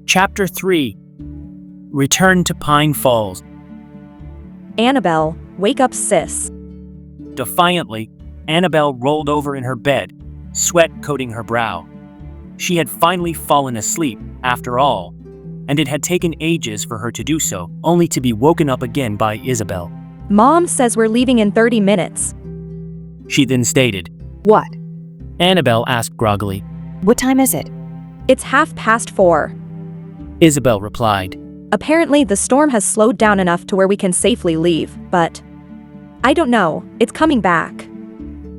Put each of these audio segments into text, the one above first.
Chapter 3. Return to Pine Falls. Annabelle, wake up, sis. Defiantly, Annabelle rolled over in her bed, sweat coating her brow. She had finally fallen asleep, after all, and it had taken ages for her to do so, only to be woken up again by Isabelle. Mom says we're leaving in 30 minutes. She then stated. What? Annabelle asked groggily. What time is it? It's 4:30. Isabelle replied. Apparently, the storm has slowed down enough to where we can safely leave, but I don't know, it's coming back.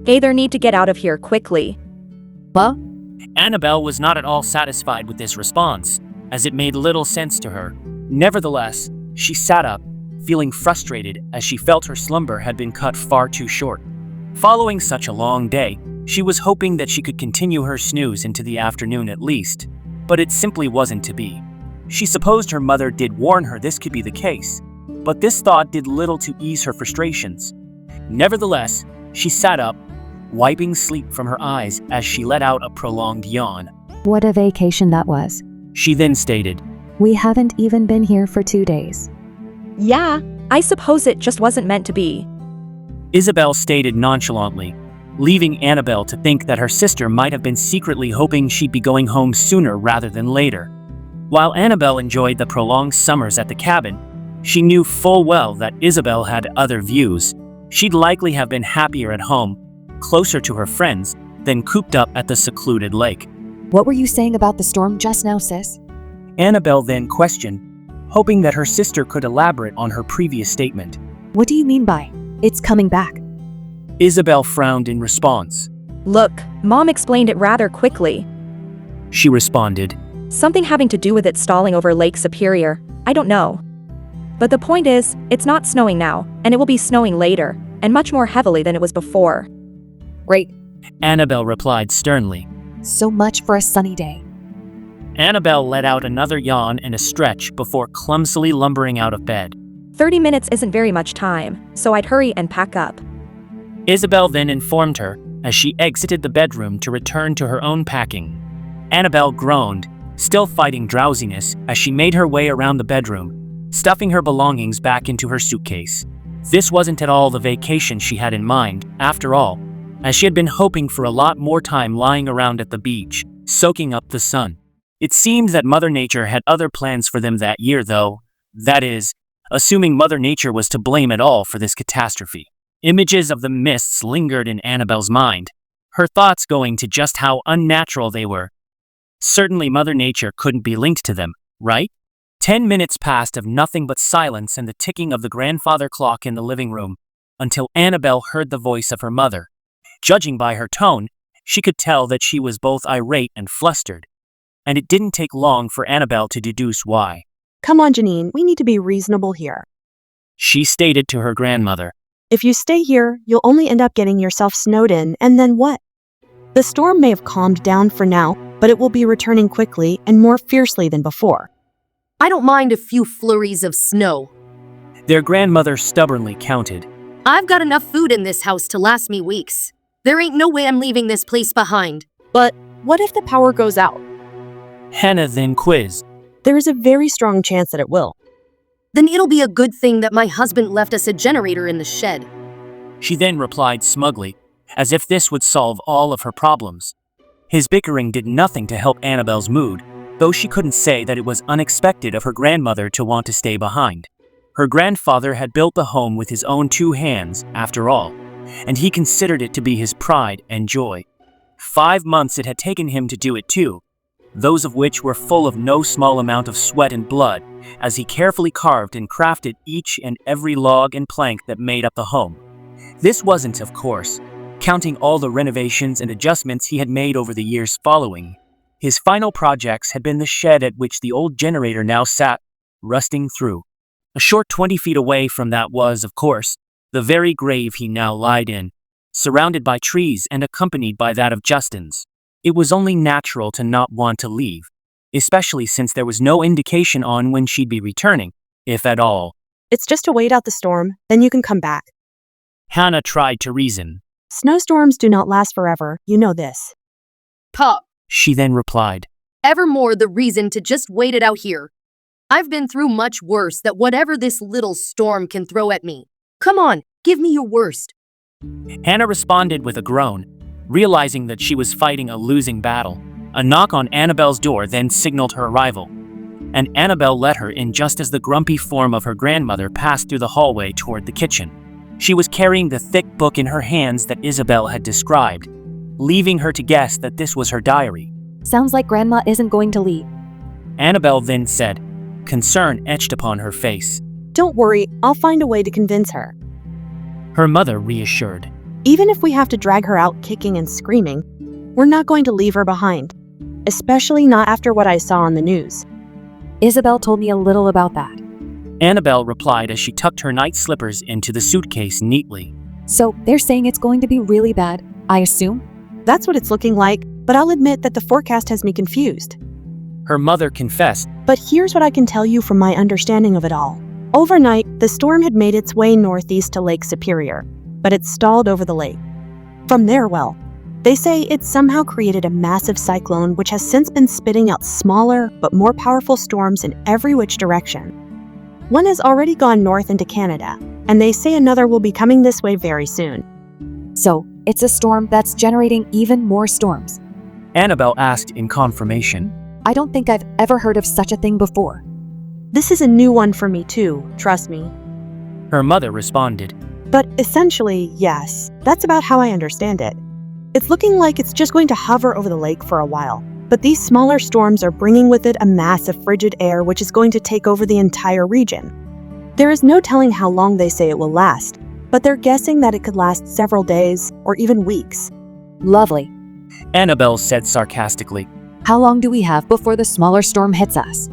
Either need to get out of here quickly. Well? Annabelle was not at all satisfied with this response, as it made little sense to her. Nevertheless, she sat up, feeling frustrated as she felt her slumber had been cut far too short. Following such a long day, she was hoping that she could continue her snooze into the afternoon at least, but it simply wasn't to be. She supposed her mother did warn her this could be the case, but this thought did little to ease her frustrations. Nevertheless, she sat up, wiping sleep from her eyes as she let out a prolonged yawn. What a vacation that was. She then stated, We haven't even been here for 2 days. Yeah, I suppose it just wasn't meant to be. Isabelle stated nonchalantly, leaving Annabelle to think that her sister might have been secretly hoping she'd be going home sooner rather than later. While Annabelle enjoyed the prolonged summers at the cabin, she knew full well that Isabelle had other views. She'd likely have been happier at home, closer to her friends, than cooped up at the secluded lake. What were you saying about the storm just now, sis? Annabelle then questioned, hoping that her sister could elaborate on her previous statement. What do you mean by, it's coming back? Isabelle frowned in response. Look, Mom explained it rather quickly. She responded. Something having to do with it stalling over Lake Superior. I don't know. But the point is, it's not snowing now, and it will be snowing later, and much more heavily than it was before. Great. Annabelle replied sternly. So much for a sunny day. Annabelle let out another yawn and a stretch before clumsily lumbering out of bed. 30 minutes isn't very much time, so I'd hurry and pack up. Isabelle then informed her as she exited the bedroom to return to her own packing. Annabelle groaned, still fighting drowsiness as she made her way around the bedroom, stuffing her belongings back into her suitcase. This wasn't at all the vacation she had in mind, after all, as she had been hoping for a lot more time lying around at the beach, soaking up the sun. It seemed that Mother Nature had other plans for them that year, though, that is, assuming Mother Nature was to blame at all for this catastrophe. Images of the mists lingered in Annabelle's mind, her thoughts going to just how unnatural they were. Certainly Mother Nature couldn't be linked to them, right? 10 minutes passed of nothing but silence and the ticking of the grandfather clock in the living room, until Annabelle heard the voice of her mother. Judging by her tone, she could tell that she was both irate and flustered, and it didn't take long for Annabelle to deduce why. Come on, Janine, we need to be reasonable here. She stated to her grandmother. If you stay here, you'll only end up getting yourself snowed in, and then what? The storm may have calmed down for now, but it will be returning quickly and more fiercely than before. I don't mind a few flurries of snow. Their grandmother stubbornly counted. I've got enough food in this house to last me weeks. There ain't no way I'm leaving this place behind. But what if the power goes out? Hannah then quizzed. There is a very strong chance that it will. Then it'll be a good thing that my husband left us a generator in the shed. She then replied smugly, as if this would solve all of her problems. His bickering did nothing to help Annabelle's mood, though she couldn't say that it was unexpected of her grandmother to want to stay behind. Her grandfather had built the home with his own 2 hands, after all, and he considered it to be his pride and joy. 5 months it had taken him to do it too, those of which were full of no small amount of sweat and blood, as he carefully carved and crafted each and every log and plank that made up the home. This wasn't, of course, counting all the renovations and adjustments he had made over the years following. His final projects had been the shed at which the old generator now sat, rusting through. A short 20 feet away from that was, of course, the very grave he now lied in, surrounded by trees and accompanied by that of Justin's. It was only natural to not want to leave, especially since there was no indication on when she'd be returning, if at all. It's just to wait out the storm, then you can come back. Hannah tried to reason. Snowstorms do not last forever, you know this. Pop. She then replied. evermore the reason to just wait it out here. I've been through much worse than whatever this little storm can throw at me. Come on, give me your worst. Hannah responded with a groan, realizing that she was fighting a losing battle. A knock on Annabelle's door then signaled her arrival, and Annabelle let her in just as the grumpy form of her grandmother passed through the hallway toward the kitchen. She was carrying the thick book in her hands that Isabelle had described, leaving her to guess that this was her diary. Sounds like Grandma isn't going to leave. Annabelle then said, concern etched upon her face. Don't worry, I'll find a way to convince her. Her mother reassured. Even if we have to drag her out kicking and screaming, we're not going to leave her behind. Especially not after what I saw on the news. Isabelle told me a little about that. Annabelle replied as she tucked her night slippers into the suitcase neatly. So they're saying it's going to be really bad, I assume? That's what it's looking like, but I'll admit that the forecast has me confused. Her mother confessed. But here's what I can tell you from my understanding of it all. Overnight, the storm had made its way northeast to Lake Superior, but it stalled over the lake. From there, well, they say it somehow created a massive cyclone which has since been spitting out smaller but more powerful storms in every which direction. One has already gone north into Canada, and they say another will be coming this way very soon. So, it's a storm that's generating even more storms. Annabelle asked in confirmation. I don't think I've ever heard of such a thing before. This is a new one for me too, trust me. Her mother responded. But essentially, yes, that's about how I understand it. It's looking like it's just going to hover over the lake for a while, but these smaller storms are bringing with it a mass of frigid air which is going to take over the entire region. There is no telling how long they say it will last, but they're guessing that it could last several days or even weeks. Lovely. Annabelle said sarcastically. How long do we have before the smaller storm hits us?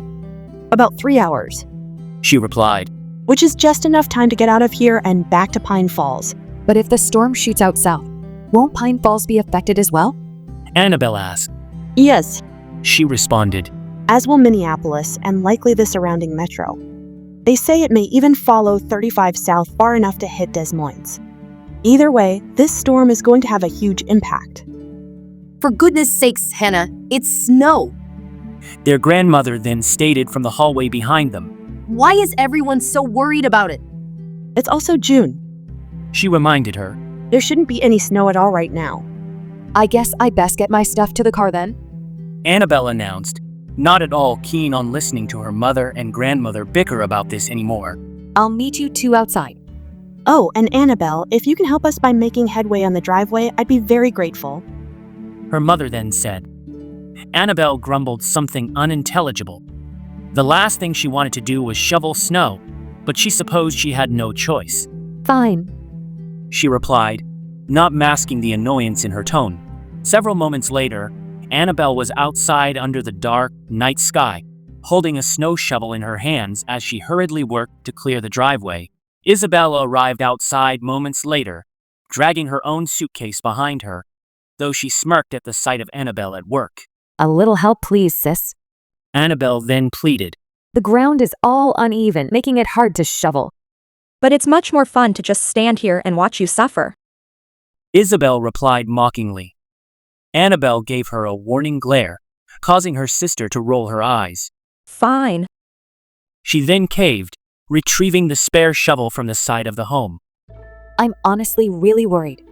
About 3 hours, She replied. which is just enough time to get out of here and back to Pine Falls. But if the storm shoots out south, won't Pine Falls be affected as well? Annabelle asked. Yes, She responded. as will Minneapolis and likely the surrounding metro. They say it may even follow 35 south far enough to hit Des Moines. Either way, this storm is going to have a huge impact. For goodness sakes, Hannah, it's snow. Their grandmother then stated from the hallway behind them. Why is everyone so worried about it? It's also June. She reminded her. There shouldn't be any snow at all right now. I guess I best get my stuff to the car then. Annabelle announced, not at all keen on listening to her mother and grandmother bicker about this anymore. I'll meet you two outside. Oh, and Annabelle, if you can help us by making headway on the driveway, I'd be very grateful. Her mother then said. Annabelle grumbled something unintelligible. The last thing she wanted to do was shovel snow, but she supposed she had no choice. Fine. She replied, not masking the annoyance in her tone. Several moments later, Annabelle was outside under the dark night sky, holding a snow shovel in her hands as she hurriedly worked to clear the driveway. Isabella arrived outside moments later, dragging her own suitcase behind her, though she smirked at the sight of Annabelle at work. A little help please, sis. Annabelle then pleaded. The ground is all uneven, making it hard to shovel. But it's much more fun to just stand here and watch you suffer. Isabelle replied mockingly. Annabelle gave her a warning glare, causing her sister to roll her eyes. Fine. She then caved, retrieving the spare shovel from the side of the home. I'm honestly really worried.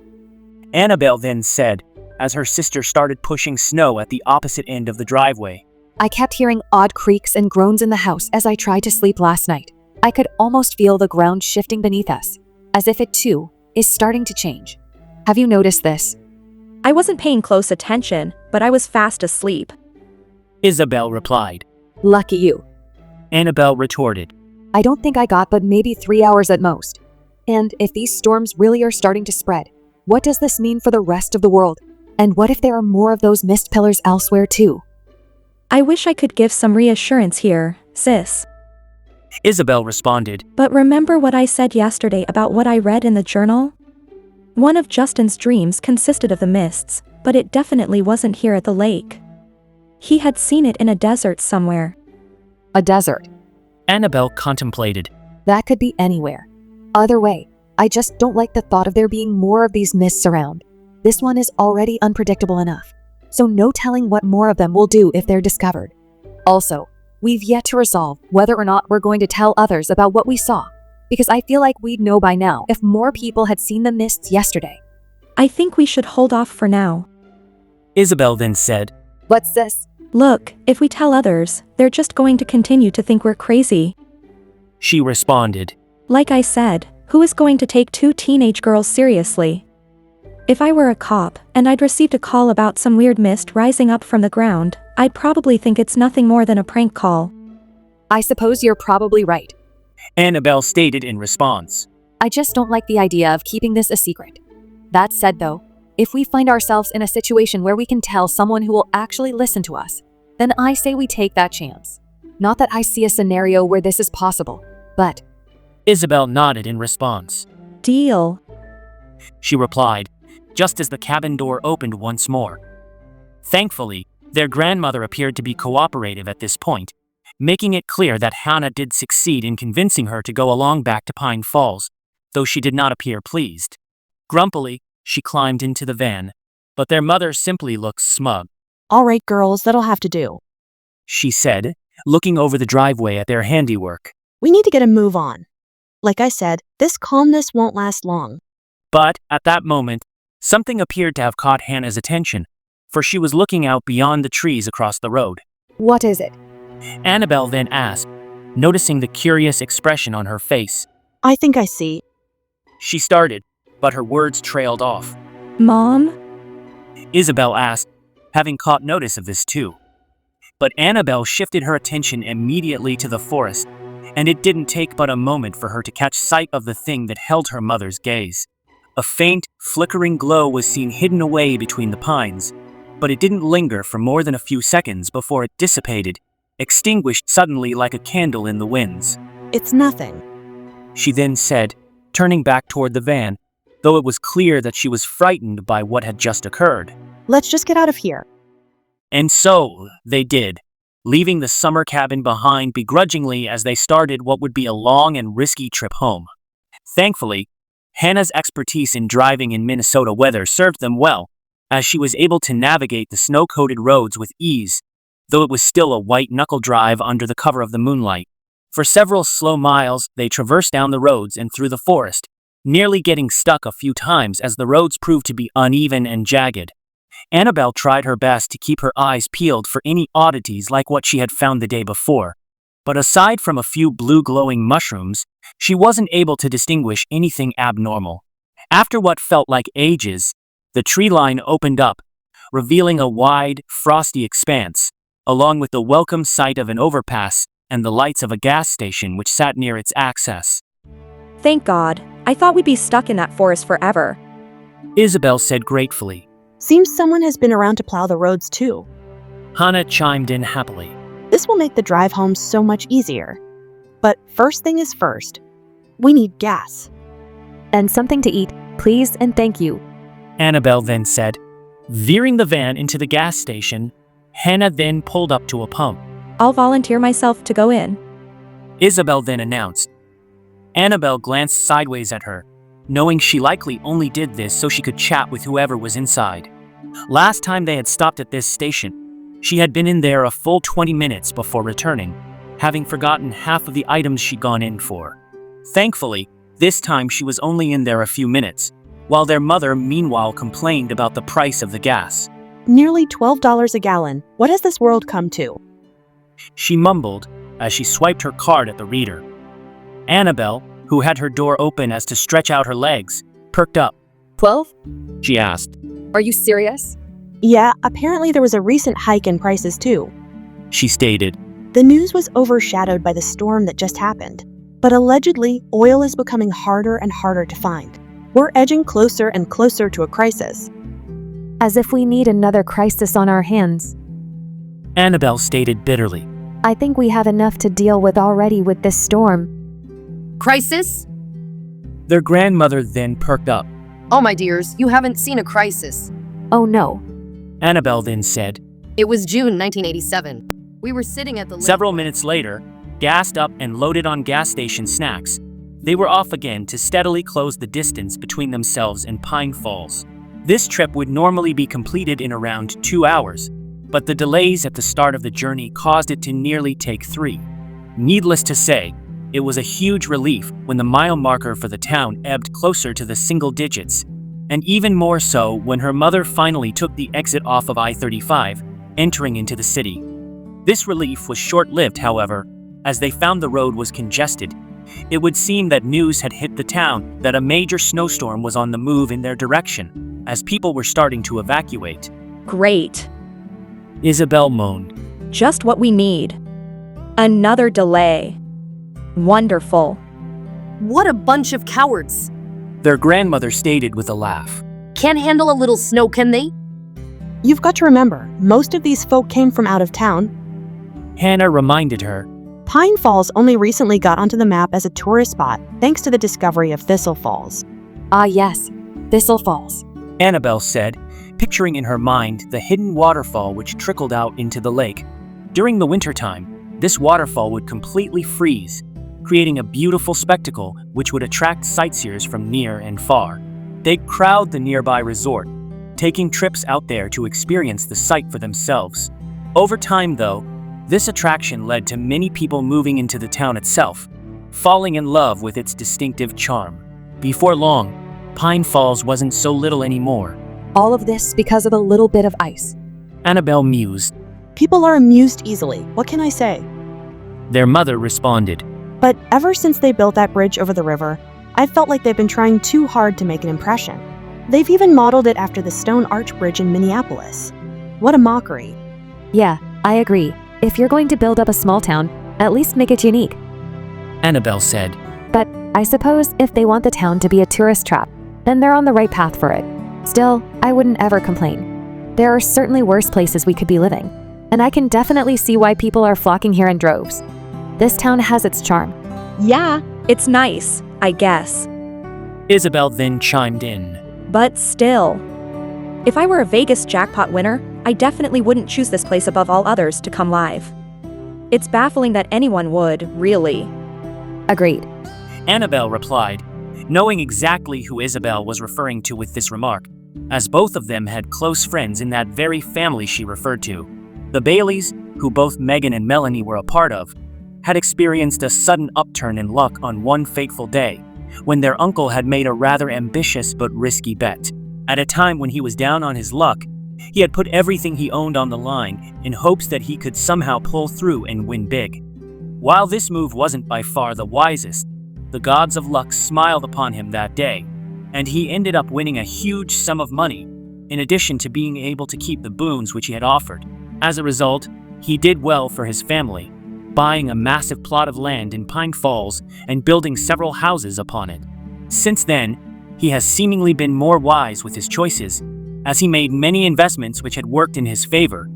Annabelle then said, as her sister started pushing snow at the opposite end of the driveway. I kept hearing odd creaks and groans in the house as I tried to sleep last night. I could almost feel the ground shifting beneath us, as if it too is starting to change. Have you noticed this? I wasn't paying close attention, but I was fast asleep. Isabelle replied. Lucky you. Annabelle retorted. I don't think I got but maybe 3 hours at most. And if these storms really are starting to spread, what does this mean for the rest of the world? And what if there are more of those mist pillars elsewhere too? I wish I could give some reassurance here, sis. Isabelle responded. But remember what I said yesterday about what I read in the journal? One of Justin's dreams consisted of the mists, but it definitely wasn't here at the lake. He had seen it in a desert somewhere. A desert. Annabelle contemplated. That could be anywhere. Either way, I just don't like the thought of there being more of these mists around. This one is already unpredictable enough. so no telling what more of them will do if they're discovered. Also, we've yet to resolve whether or not we're going to tell others about what we saw, because I feel like we'd know by now if more people had seen the mists yesterday. I think we should hold off for now. Isabelle then said. What's this? Look, if we tell others, they're just going to continue to think we're crazy. She responded. Like I said, who is going to take two teenage girls seriously? If I were a cop, and I'd received a call about some weird mist rising up from the ground, I'd probably think it's nothing more than a prank call. I suppose you're probably right. Annabelle stated in response. I just don't like the idea of keeping this a secret. That said though, if we find ourselves in a situation where we can tell someone who will actually listen to us, then I say we take that chance. Not that I see a scenario where this is possible, but... Isabelle nodded in response. Deal. She replied, just as the cabin door opened once more. Thankfully, their grandmother appeared to be cooperative at this point, making it clear that Hannah did succeed in convincing her to go along back to Pine Falls, though she did not appear pleased. Grumpily, she climbed into the van, but their mother simply looked smug. All right, girls, that'll have to do. She said, looking over the driveway at their handiwork. We need to get a move on. Like I said, this calmness won't last long. But, at that moment, something appeared to have caught Hannah's attention, for she was looking out beyond the trees across the road. What is it? Annabelle then asked, noticing the curious expression on her face. I think I see. She started, but her words trailed off. Mom? Isabelle asked, having caught notice of this too. But Annabelle shifted her attention immediately to the forest, and it didn't take but a moment for her to catch sight of the thing that held her mother's gaze. A faint, flickering glow was seen hidden away between the pines, but it didn't linger for more than a few seconds before it dissipated, extinguished suddenly like a candle in the winds. It's nothing. She then said, turning back toward the van, though it was clear that she was frightened by what had just occurred. Let's just get out of here. And so, they did, leaving the summer cabin behind begrudgingly as they started what would be a long and risky trip home. Thankfully, Hannah's expertise in driving in Minnesota weather served them well, as she was able to navigate the snow-coated roads with ease, though it was still a white-knuckle drive under the cover of the moonlight. For several slow miles, they traversed down the roads and through the forest, nearly getting stuck a few times as the roads proved to be uneven and jagged. Annabelle tried her best to keep her eyes peeled for any oddities like what she had found the day before, but aside from a few blue glowing mushrooms, she wasn't able to distinguish anything abnormal. After what felt like ages, the tree line opened up, revealing a wide, frosty expanse, along with the welcome sight of an overpass and the lights of a gas station which sat near its access. Thank God. I thought we'd be stuck in that forest forever. Isabelle said gratefully. Seems someone has been around to plow the roads too. Hannah chimed in happily. This will make the drive home so much easier. But first thing is first. We need gas. And something to eat, please and thank you. Annabelle then said. Veering the van into the gas station, Hannah then pulled up to a pump. I'll volunteer myself to go in. Isabelle then announced. Annabelle glanced sideways at her, knowing she likely only did this so she could chat with whoever was inside. Last time they had stopped at this station, she had been in there a full 20 minutes before returning, having forgotten half of the items she'd gone in for. Thankfully, this time she was only in there a few minutes, while their mother meanwhile complained about the price of the gas. Nearly $12 a gallon. What has this world come to? She mumbled as she swiped her card at the reader. Annabelle, who had her door open as to stretch out her legs, perked up. 12? She asked. Are you serious? Yeah, apparently there was a recent hike in prices too. She stated. The news was overshadowed by the storm that just happened. But allegedly, oil is becoming harder and harder to find. We're edging closer and closer to a crisis. As if we need another crisis on our hands. Annabelle stated bitterly. I think we have enough to deal with already with this storm. Crisis? Their grandmother then perked up. Oh, my dears, you haven't seen a crisis. Oh no. Annabelle then said. It was June 1987. We were sitting at the lake. Several minutes later, gassed up and loaded on gas station snacks, they were off again to steadily close the distance between themselves and Pine Falls. This trip would normally be completed in around 2 hours, but the delays at the start of the journey caused it to nearly take 3. Needless to say, it was a huge relief when the mile marker for the town ebbed closer to the single digits, and even more so when her mother finally took the exit off of I-35, entering into the city. This relief was short-lived, however, as they found the road was congested. It would seem that news had hit the town that a major snowstorm was on the move in their direction, as people were starting to evacuate. Great. Isabelle moaned. Just what we need. Another delay. Wonderful. What a bunch of cowards. Their grandmother stated with a laugh. Can't handle a little snow, can they? You've got to remember, most of these folk came from out of town. Hannah reminded her. Pine Falls only recently got onto the map as a tourist spot thanks to the discovery of Thistle Falls. Ah yes, Thistle Falls. Annabelle said, picturing in her mind the hidden waterfall which trickled out into the lake. During the wintertime, this waterfall would completely freeze, creating a beautiful spectacle which would attract sightseers from near and far. They'd crowd the nearby resort, taking trips out there to experience the sight for themselves. Over time, though, this attraction led to many people moving into the town itself, falling in love with its distinctive charm. Before long, Pine Falls wasn't so little anymore. All of this because of a little bit of ice. Annabelle mused. People are amused easily, what can I say? Their mother responded. But ever since they built that bridge over the river, I've felt like they've been trying too hard to make an impression. They've even modeled it after the Stone Arch Bridge in Minneapolis. What a mockery. Yeah, I agree. If you're going to build up a small town, at least make it unique. Annabelle said. But I suppose if they want the town to be a tourist trap, then they're on the right path for it. Still, I wouldn't ever complain. There are certainly worse places we could be living, and I can definitely see why people are flocking here in droves. This town has its charm. Yeah, it's nice, I guess. Isabelle then chimed in. But still. If I were a Vegas jackpot winner, I definitely wouldn't choose this place above all others to come live. It's baffling that anyone would, really. Agreed. Annabelle replied, knowing exactly who Isabelle was referring to with this remark, as both of them had close friends in that very family she referred to. The Baileys, who both Megan and Melanie were a part of, had experienced a sudden upturn in luck on one fateful day, when their uncle had made a rather ambitious but risky bet. At a time when he was down on his luck, he had put everything he owned on the line in hopes that he could somehow pull through and win big. While this move wasn't by far the wisest, the gods of luck smiled upon him that day, and he ended up winning a huge sum of money, in addition to being able to keep the boons which he had offered. As a result, he did well for his family, buying a massive plot of land in Pine Falls and building several houses upon it. Since then, he has seemingly been more wise with his choices, as he made many investments which had worked in his favor,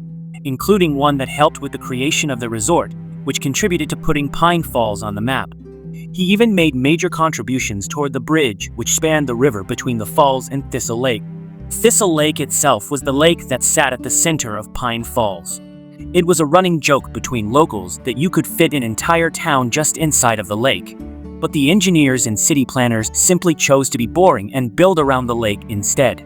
including one that helped with the creation of the resort, which contributed to putting Pine Falls on the map. He even made major contributions toward the bridge which spanned the river between the falls and Thistle Lake. Thistle Lake itself was the lake that sat at the center of Pine Falls. It was a running joke between locals that you could fit an entire town just inside of the lake. But the engineers and city planners simply chose to be boring and build around the lake instead.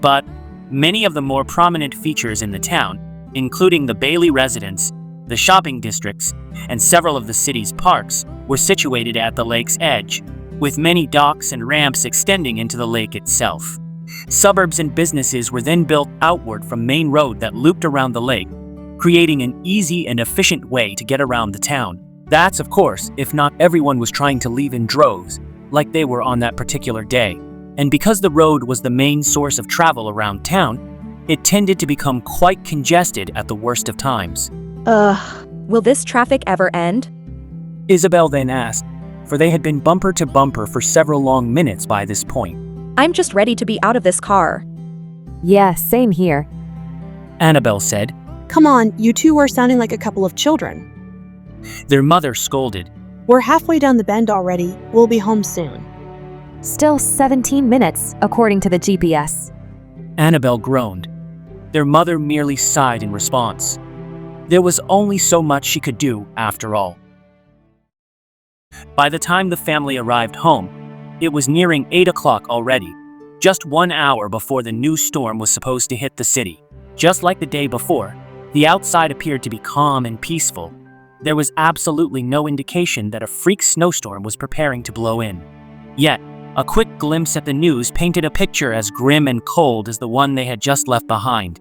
But many of the more prominent features in the town, including the Bailey residence, the shopping districts, and several of the city's parks, were situated at the lake's edge, with many docks and ramps extending into the lake itself. Suburbs and businesses were then built outward from Main Road that looped around the lake, creating an easy and efficient way to get around the town. That's, of course, if not everyone was trying to leave in droves, like they were on that particular day. And because the road was the main source of travel around town, it tended to become quite congested at the worst of times. Will this traffic ever end? Isabelle then asked, for they had been bumper to bumper for several long minutes by this point. I'm just ready to be out of this car. Yeah, same here. Annabelle said. Come on, you two are sounding like a couple of children. Their mother scolded. We're halfway down the bend already. We'll be home soon. Still 17 minutes, according to the GPS. Annabelle groaned. Their mother merely sighed in response. There was only so much she could do, after all. By the time the family arrived home, it was nearing 8 o'clock already. just 1 hour before the new storm was supposed to hit the city. Just like the day before, the outside appeared to be calm and peaceful. There was absolutely no indication that a freak snowstorm was preparing to blow in. Yet, a quick glimpse at the news painted a picture as grim and cold as the one they had just left behind.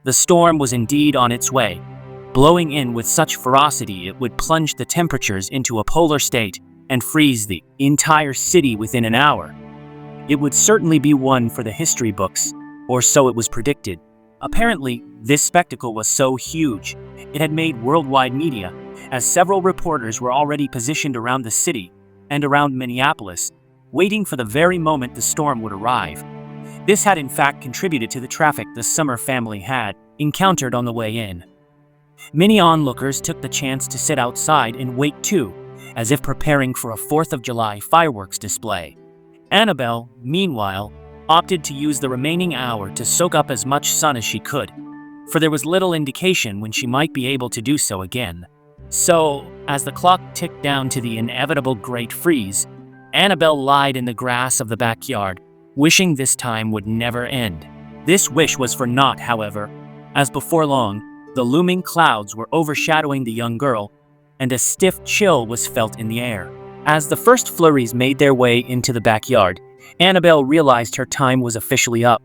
The storm was indeed on its way, blowing in with such ferocity it would plunge the temperatures into a polar state and freeze the entire city within an hour. It would certainly be one for the history books, or so it was predicted. Apparently, this spectacle was so huge, it had made worldwide media, as several reporters were already positioned around the city and around Minneapolis, waiting for the very moment the storm would arrive. This had in fact contributed to the traffic the Sommer family had encountered on the way in. Many onlookers took the chance to sit outside and wait too, as if preparing for a 4th of July fireworks display. Annabelle, meanwhile, opted to use the remaining hour to soak up as much sun as she could, for there was little indication when she might be able to do so again. So, as the clock ticked down to the inevitable great freeze, Annabelle lied in the grass of the backyard, wishing this time would never end. This wish was for naught, however, as before long, the looming clouds were overshadowing the young girl, and a stiff chill was felt in the air. As the first flurries made their way into the backyard, Annabelle realized her time was officially up.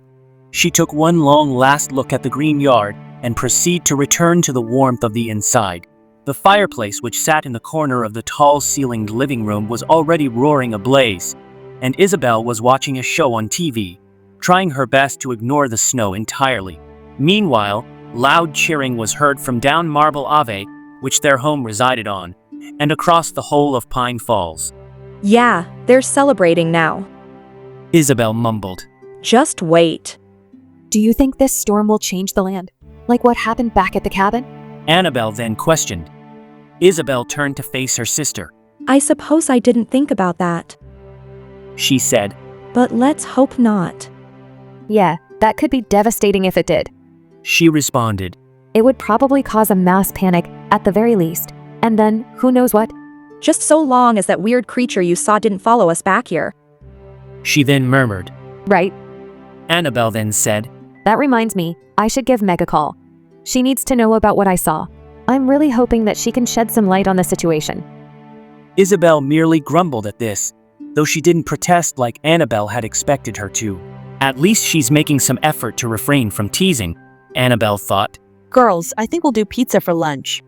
She took one long last look at the green yard and proceeded to return to the warmth of the inside. The fireplace, which sat in the corner of the tall-ceilinged living room, was already roaring ablaze, and Isabelle was watching a show on TV, trying her best to ignore the snow entirely. Meanwhile, loud cheering was heard from down Marble Ave, which their home resided on, and across the whole of Pine Falls. Yeah, they're celebrating now. Isabelle mumbled. Just wait. Do you think this storm will change the land? Like what happened back at the cabin? Annabelle then questioned. Isabelle turned to face her sister. I suppose I didn't think about that. She said. But let's hope not. Yeah, that could be devastating if it did. She responded. It would probably cause a mass panic, at the very least. And then, who knows what? Just so long as that weird creature you saw didn't follow us back here. She then murmured. Right. Annabelle then said. That reminds me, I should give Meg a call. She needs to know about what I saw. I'm really hoping that she can shed some light on the situation. Isabelle merely grumbled at this, though she didn't protest like Annabelle had expected her to. At least she's making some effort to refrain from teasing, Annabelle thought. Girls, I think we'll do pizza for lunch.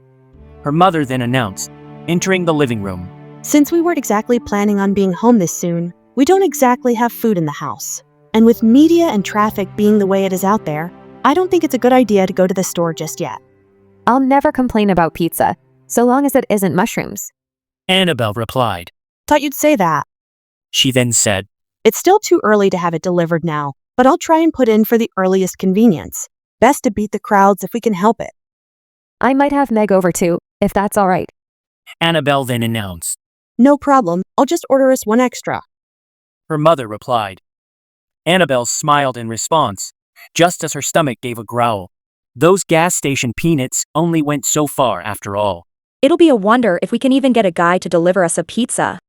Her mother then announced, entering the living room. Since we weren't exactly planning on being home this soon, we don't exactly have food in the house. And with media and traffic being the way it is out there, I don't think it's a good idea to go to the store just yet. I'll never complain about pizza, so long as it isn't mushrooms. Annabelle replied. Thought you'd say that. She then said. It's still too early to have it delivered now, but I'll try and put in for the earliest convenience. Best to beat the crowds if we can help it. I might have Meg over too, if that's all right. Annabelle then announced. No problem, I'll just order us one extra. Her mother replied. Annabelle smiled in response, just as her stomach gave a growl. Those gas station peanuts only went so far after all. It'll be a wonder if we can even get a guy to deliver us a pizza.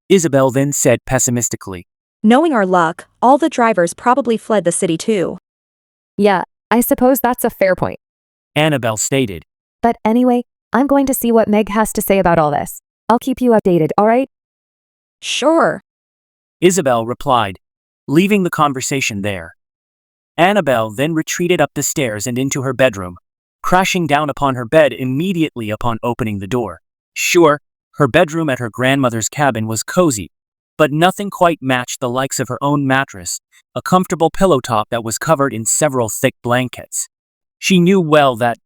Isabelle then said pessimistically. Knowing our luck, all the drivers probably fled the city too. Yeah, I suppose that's a fair point. Annabelle stated. But anyway, I'm going to see what Meg has to say about all this. I'll keep you updated, all right? Sure. Isabelle replied, leaving the conversation there. Annabelle then retreated up the stairs and into her bedroom, crashing down upon her bed immediately upon opening the door. Sure, her bedroom at her grandmother's cabin was cozy, but nothing quite matched the likes of her own mattress, a comfortable pillow top that was covered in several thick blankets. She knew well that,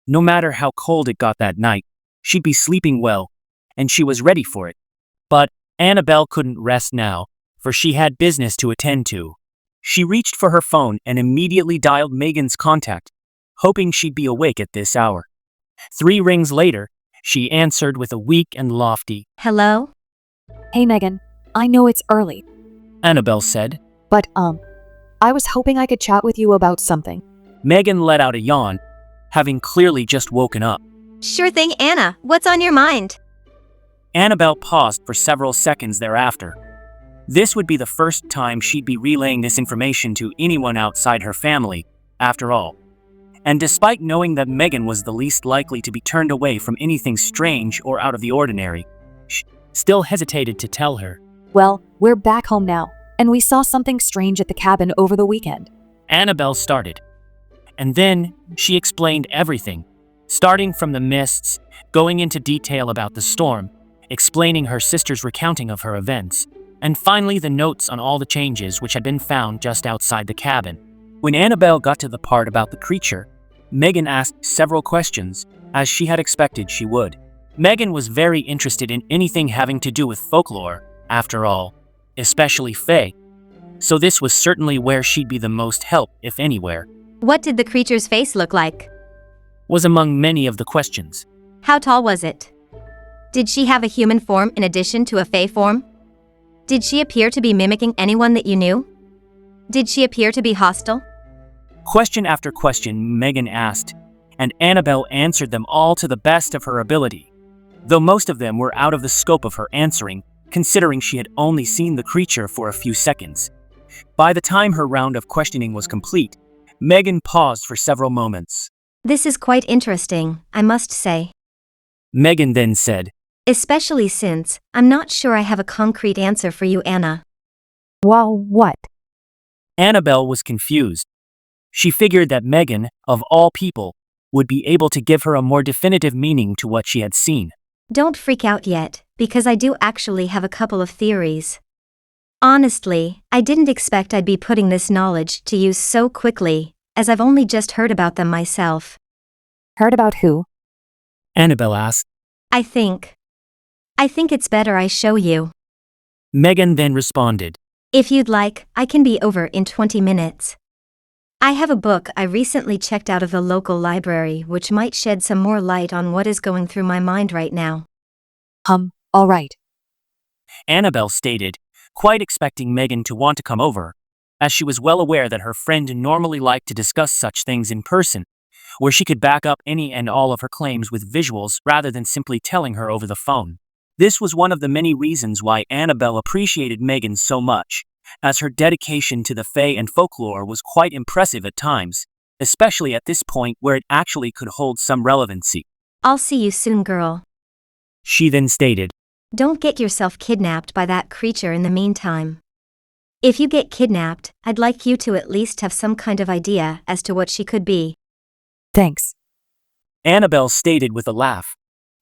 no matter how cold it got that night, she'd be sleeping well, and she was ready for it. But Annabelle couldn't rest now, for she had business to attend to. She reached for her phone and immediately dialed Megan's contact, hoping she'd be awake at this hour. 3 rings later, she answered with a weak and lofty, Hello? Hey Megan, I know it's early, Annabelle said. but I was hoping I could chat with you about something. Megan let out a yawn, having clearly just woken up. Sure thing, Anna. What's on your mind? Annabelle paused for several seconds thereafter. This would be the first time she'd be relaying this information to anyone outside her family, after all. And despite knowing that Megan was the least likely to be turned away from anything strange or out of the ordinary, she still hesitated to tell her. Well, we're back home now, and we saw something strange at the cabin over the weekend. Annabelle started. And then she explained everything, starting from the mists, going into detail about the storm, explaining her sister's recounting of her events, and finally the notes on all the changes which had been found just outside the cabin. When Annabelle got to the part about the creature, Megan asked several questions, as she had expected she would. Megan was very interested in anything having to do with folklore, after all, especially Fae. So this was certainly where she'd be the most help, if anywhere. What did the creature's face look like? Was among many of the questions. How tall was it? Did she have a human form in addition to a Fae form? Did she appear to be mimicking anyone that you knew? Did she appear to be hostile? Question after question Megan asked, and Annabelle answered them all to the best of her ability, though most of them were out of the scope of her answering, considering she had only seen the creature for a few seconds. By the time her round of questioning was complete, Megan paused for several moments. This is quite interesting, I must say. Megan then said, Especially since I'm not sure I have a concrete answer for you, Anna. Well, what? Annabelle was confused. She figured that Megan, of all people, would be able to give her a more definitive meaning to what she had seen. Don't freak out yet, because I do actually have a couple of theories. Honestly, I didn't expect I'd be putting this knowledge to use so quickly, as I've only just heard about them myself. Heard about who? Annabelle asked. I think it's better I show you. Megan then responded. If you'd like, I can be over in 20 minutes. I have a book I recently checked out of the local library which might shed some more light on what is going through my mind right now. All right. Annabelle stated, quite expecting Megan to want to come over, as she was well aware that her friend normally liked to discuss such things in person, where she could back up any and all of her claims with visuals rather than simply telling her over the phone. This was one of the many reasons why Annabelle appreciated Megan so much, as her dedication to the Fae and folklore was quite impressive at times, especially at this point where it actually could hold some relevancy. I'll see you soon, girl. She then stated, Don't get yourself kidnapped by that creature in the meantime. If you get kidnapped, I'd like you to at least have some kind of idea as to what she could be. Thanks. Annabelle stated with a laugh,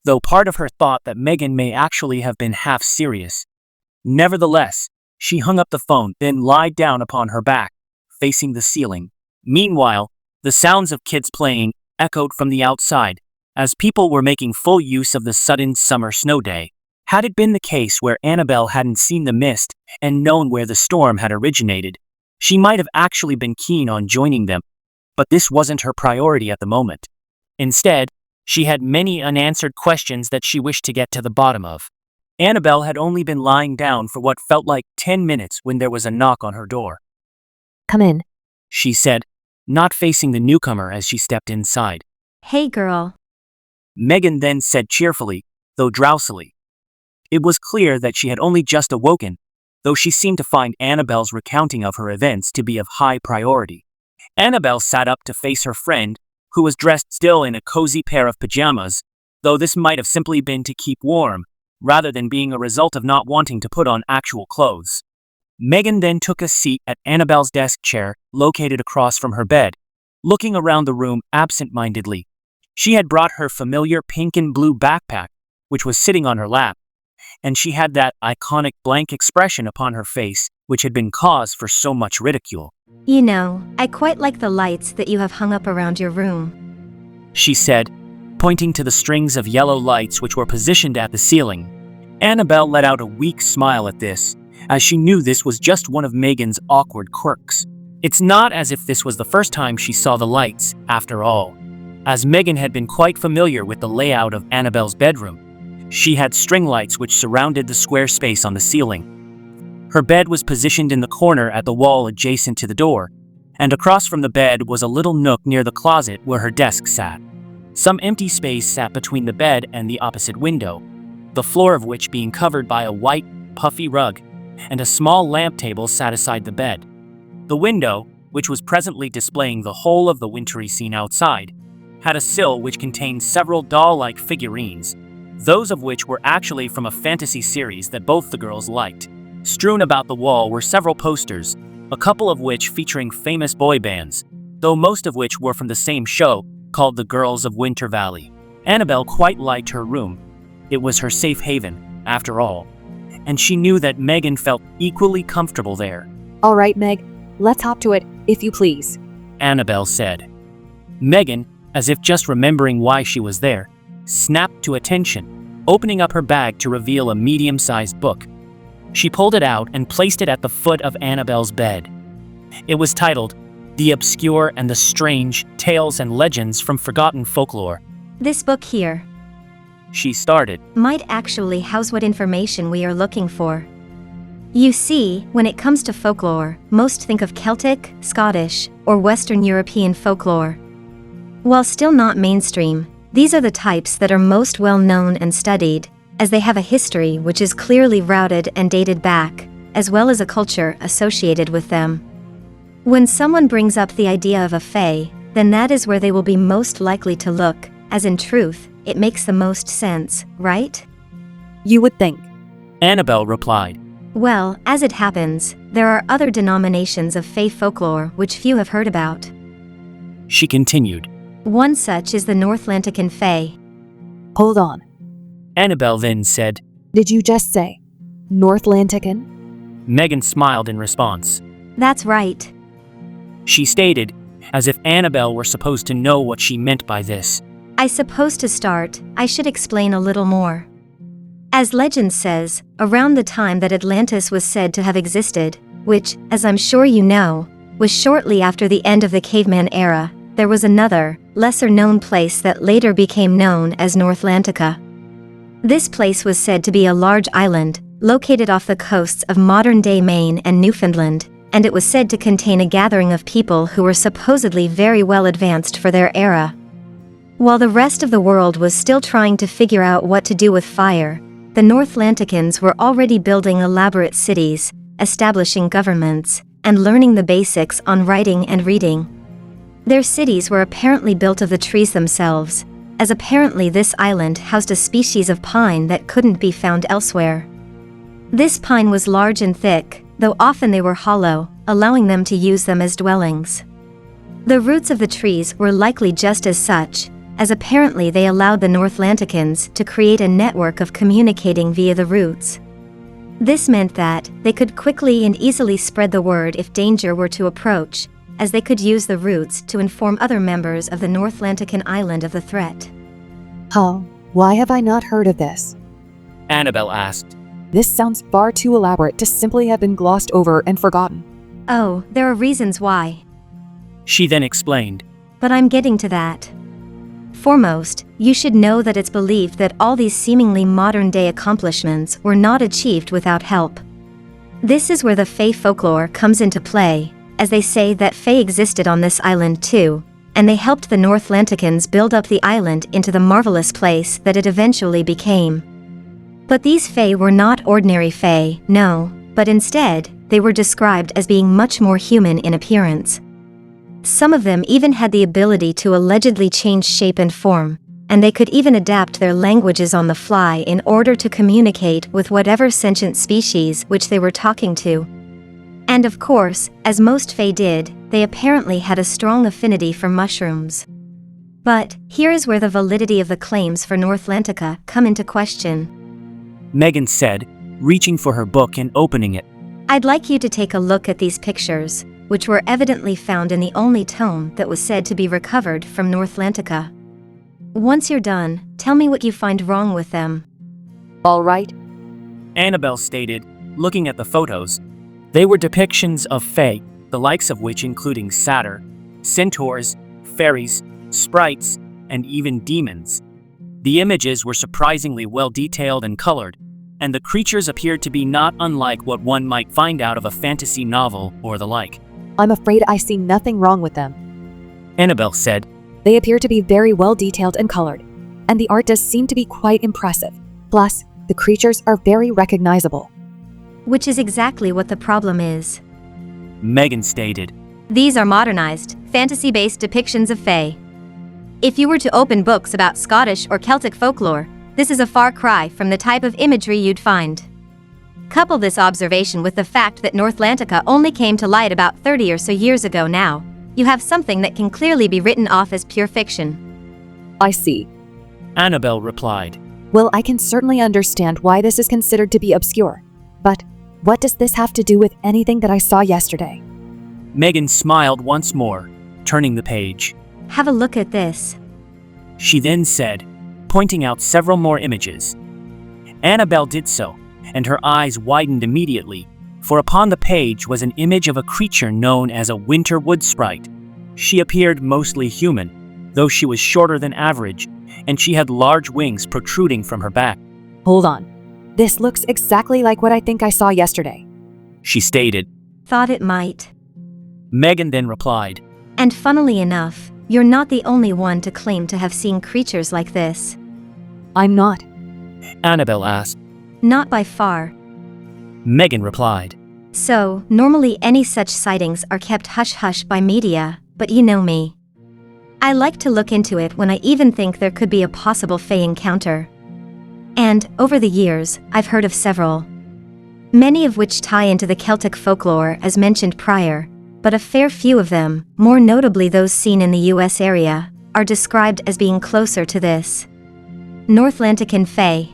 though part of her thought that Megan may actually have been half serious. Nevertheless, she hung up the phone, then lied down upon her back, facing the ceiling. Meanwhile, the sounds of kids playing echoed from the outside, as people were making full use of the sudden summer snow day. Had it been the case where Annabelle hadn't seen the mist and known where the storm had originated, she might have actually been keen on joining them, but this wasn't her priority at the moment. Instead, she had many unanswered questions that she wished to get to the bottom of. Annabelle had only been lying down for what felt like 10 minutes when there was a knock on her door. Come in. She said, not facing the newcomer as she stepped inside. Hey, girl. Megan then said cheerfully, though drowsily. It was clear that she had only just awoken, though she seemed to find Annabelle's recounting of her events to be of high priority. Annabelle sat up to face her friend, who was dressed still in a cozy pair of pajamas, though this might have simply been to keep warm, rather than being a result of not wanting to put on actual clothes. Megan then took a seat at Annabelle's desk chair, located across from her bed, looking around the room absent-mindedly. She had brought her familiar pink and blue backpack, which was sitting on her lap, and she had that iconic blank expression upon her face, which had been cause for so much ridicule. You know, I quite like the lights that you have hung up around your room, she said, pointing to the strings of yellow lights which were positioned at the ceiling. Annabelle let out a weak smile at this, as she knew this was just one of Megan's awkward quirks. It's not as if this was the first time she saw the lights, after all, as Megan had been quite familiar with the layout of Annabelle's bedroom. She had string lights which surrounded the square space on the ceiling. Her bed was positioned in the corner at the wall adjacent to the door, and across from the bed was a little nook near the closet where her desk sat. Some empty space sat between the bed and the opposite window, the floor of which being covered by a white, puffy rug, and a small lamp table sat aside the bed. The window, which was presently displaying the whole of the wintry scene outside, had a sill which contained several doll-like figurines, those of which were actually from a fantasy series that both the girls liked. Strewn about the wall were several posters, a couple of which featuring famous boy bands, though most of which were from the same show called The Girls of Winter Valley. Annabelle quite liked her room. It was her safe haven, after all, and she knew that Megan felt equally comfortable there. All right, Meg, let's hop to it, if you please, Annabelle said. Megan, as if just remembering why she was there, snapped to attention, opening up her bag to reveal a medium-sized book. She pulled it out and placed it at the foot of Annabelle's bed. It was titled, The Obscure and the Strange Tales and Legends from Forgotten Folklore. This book here She started. might actually house what information we are looking for. You see, when it comes to folklore, most think of Celtic, Scottish, or Western European folklore. While still not mainstream, these are the types that are most well known and studied, as they have a history which is clearly routed and dated back, as well as a culture associated with them. When someone brings up the idea of a fae, then that is where they will be most likely to look, as in truth, it makes the most sense, right? you would think. Annabelle replied. Well, as it happens, there are other denominations of fae folklore which few have heard about. She continued. One such is the Northlantican fae. Hold on. Annabelle then said. Did you just say Northlantican? Megan smiled in response. That's right. She stated, as if Annabelle were supposed to know what she meant by this. I suppose to start, I should explain a little more. As legend says, around the time that Atlantis was said to have existed, which, as I'm sure you know, was shortly after the end of the caveman era, there was another, lesser-known place that later became known as Northlantica. This place was said to be a large island, located off the coasts of modern-day Maine and Newfoundland, and it was said to contain a gathering of people who were supposedly very well advanced for their era. While the rest of the world was still trying to figure out what to do with fire, the Northlanticans were already building elaborate cities, establishing governments, and learning the basics on writing and reading. Their cities were apparently built of the trees themselves, as apparently this island housed a species of pine that couldn't be found elsewhere. This pine was large and thick, though often they were hollow, allowing them to use them as dwellings. The roots of the trees were likely just as such, as apparently they allowed the Northlanticans to create a network of communicating via the roots. This meant that they could quickly and easily spread the word if danger were to approach, as they could use the roots to inform other members of the Northlantican island of the threat. Huh, why have I not heard of this? Annabelle asked. This sounds far too elaborate to simply have been glossed over and forgotten. Oh, there are reasons why. She then explained. But I'm getting to that. Foremost, you should know that it's believed that all these seemingly modern-day accomplishments were not achieved without help. This is where the fae folklore comes into play, as they say that fae existed on this island too, and they helped the Northlanticans build up the island into the marvelous place that it eventually became. But these fae were not ordinary fae, no, but instead, they were described as being much more human in appearance. Some of them even had the ability to allegedly change shape and form, and they could even adapt their languages on the fly in order to communicate with whatever sentient species which they were talking to. And of course, as most fae did, they apparently had a strong affinity for mushrooms. But, here is where the validity of the claims for Northlantica come into question. Megan said, reaching for her book and opening it. I'd like you to take a look at these pictures, which were evidently found in the only tome that was said to be recovered from Northlantica. Once you're done, tell me what you find wrong with them. All right. Annabelle stated, looking at the photos. They were depictions of fae, the likes of which including satyr, centaurs, fairies, sprites, and even demons. The images were surprisingly well detailed and colored, and the creatures appeared to be not unlike what one might find out of a fantasy novel or the like. I'm afraid I see nothing wrong with them. Annabelle said. They appear to be very well detailed and colored, and the art does seem to be quite impressive. Plus, the creatures are very recognizable. Which is exactly what the problem is. Megan stated. These are modernized, fantasy-based depictions of Fae. If you were to open books about Scottish or Celtic folklore, this is a far cry from the type of imagery you'd find. Couple this observation with the fact that Northlantica only came to light about 30 or so years ago now, you have something that can clearly be written off as pure fiction. I see. Annabelle replied. Well, I can certainly understand why this is considered to be obscure. But what does this have to do with anything that I saw yesterday? Megan smiled once more, turning the page. Have a look at this. She then said, pointing out several more images. Annabelle did so, and her eyes widened immediately, for upon the page was an image of a creature known as a winter wood sprite. She appeared mostly human, though she was shorter than average, and she had large wings protruding from her back. Hold on. This looks exactly like what I think I saw yesterday. She stated. Thought it might. Megan then replied. And funnily enough, you're not the only one to claim to have seen creatures like this. I'm not. Annabelle asked. Not by far. Megan replied. So, normally any such sightings are kept hush-hush by media, but you know me. I like to look into it when I even think there could be a possible Fae encounter. And, over the years, I've heard of several. Many of which tie into the Celtic folklore as mentioned prior, but a fair few of them, more notably those seen in the US area, are described as being closer to this Northlantican Fae.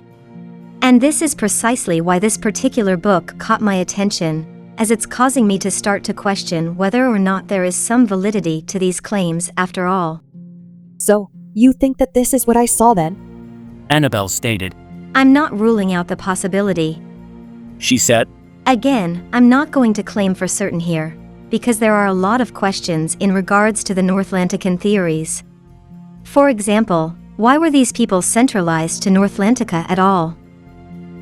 And this is precisely why this particular book caught my attention, as it's causing me to start to question whether or not there is some validity to these claims after all. So, you think that this is what I saw then? Annabelle stated. I'm not ruling out the possibility. She said. Again, I'm not going to claim for certain here, because there are a lot of questions in regards to the Northlantican theories. For example, why were these people centralized to Northlantica at all?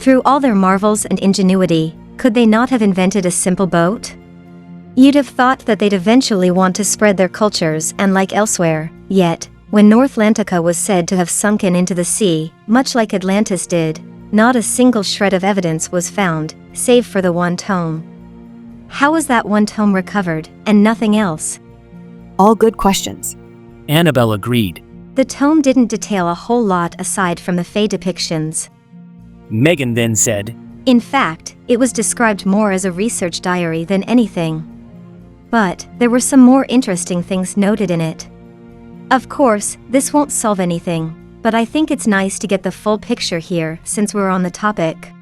Through all their marvels and ingenuity, could they not have invented a simple boat? You'd have thought that they'd eventually want to spread their cultures and like elsewhere, yet, when Northlantica was said to have sunken into the sea, much like Atlantis did, not a single shred of evidence was found, save for the one tome. How was that one tome recovered, and nothing else? All good questions. Annabelle agreed. The tome didn't detail a whole lot aside from the Fae depictions. Megan then said. In fact, it was described more as a research diary than anything. But, there were some more interesting things noted in it. Of course, this won't solve anything, but I think it's nice to get the full picture here since we're on the topic.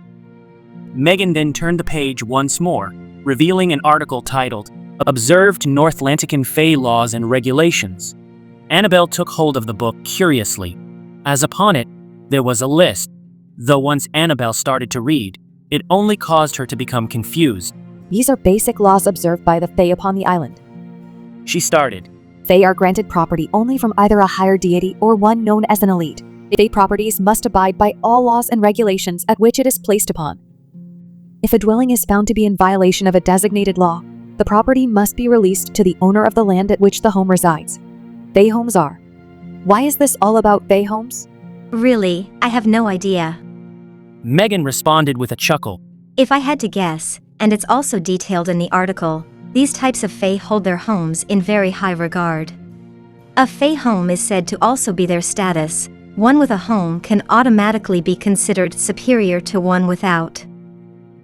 Megan then turned the page once more, revealing an article titled, Observed Northlantican Fae Laws and Regulations. Annabelle took hold of the book curiously, as upon it, there was a list, though once Annabelle started to read, it only caused her to become confused. These are basic laws observed by the Fae upon the island. She started. Fae are granted property only from either a higher deity or one known as an elite. Fae properties must abide by all laws and regulations at which it is placed upon. If a dwelling is found to be in violation of a designated law, the property must be released to the owner of the land at which the home resides. Fae homes are. Why is this all about Fae homes? Really, I have no idea. Megan responded with a chuckle. If I had to guess, and it's also detailed in the article, these types of Fae hold their homes in very high regard. A Fae home is said to also be their status. One with a home can automatically be considered superior to one without.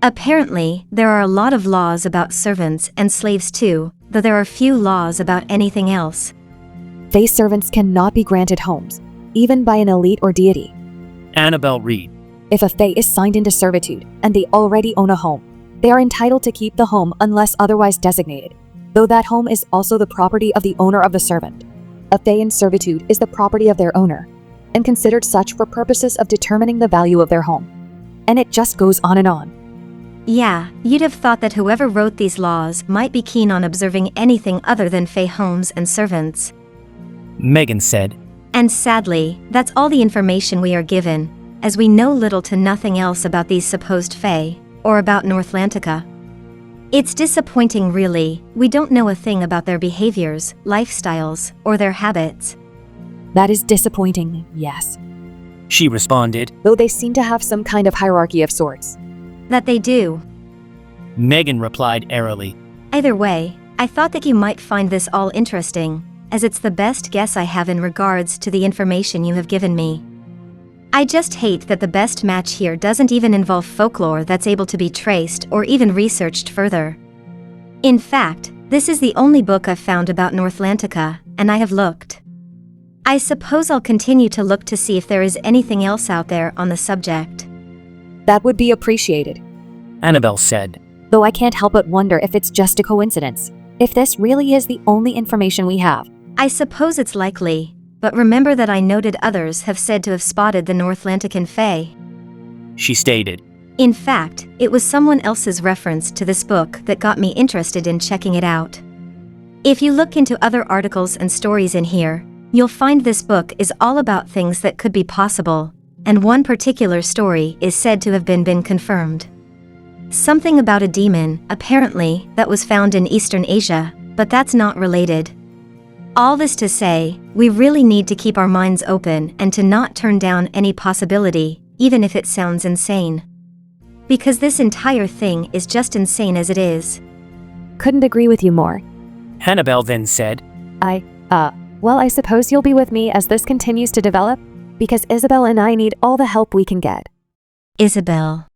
Apparently, there are a lot of laws about servants and slaves too, though there are few laws about anything else. Fae servants cannot be granted homes, even by an elite or deity. Annabelle read. If a Fae is signed into servitude and they already own a home, they are entitled to keep the home unless otherwise designated, though that home is also the property of the owner of the servant. A Fae in servitude is the property of their owner, and considered such for purposes of determining the value of their home. And it just goes on and on. Yeah, you'd have thought that whoever wrote these laws might be keen on observing anything other than Fae homes and servants. Megan said. And sadly, that's all the information we are given, as we know little to nothing else about these supposed Fae, or about Northlantica. It's disappointing really, we don't know a thing about their behaviors, lifestyles, or their habits. That is disappointing, yes. She responded. Though they seem to have some kind of hierarchy of sorts. That they do. Megan replied airily. Either way, I thought that you might find this all interesting, as it's the best guess I have in regards to the information you have given me. I just hate that the best match here doesn't even involve folklore that's able to be traced or even researched further. In fact, this is the only book I've found about Northlantica, and I have looked. I suppose I'll continue to look to see if there is anything else out there on the subject. That would be appreciated. Annabelle said. Though I can't help but wonder if it's just a coincidence. If this really is the only information we have. I suppose it's likely, but remember that I noted others have said to have spotted the Northlantican Fae. She stated. In fact, it was someone else's reference to this book that got me interested in checking it out. If you look into other articles and stories in here, you'll find this book is all about things that could be possible, and one particular story is said to have been confirmed. Something about a demon, apparently, that was found in Eastern Asia, but that's not related. All this to say, we really need to keep our minds open and to not turn down any possibility, even if it sounds insane. Because this entire thing is just insane as it is. Couldn't agree with you more. Annabelle then said. Well, I suppose you'll be with me as this continues to develop, because Isabelle and I need all the help we can get. Isabelle.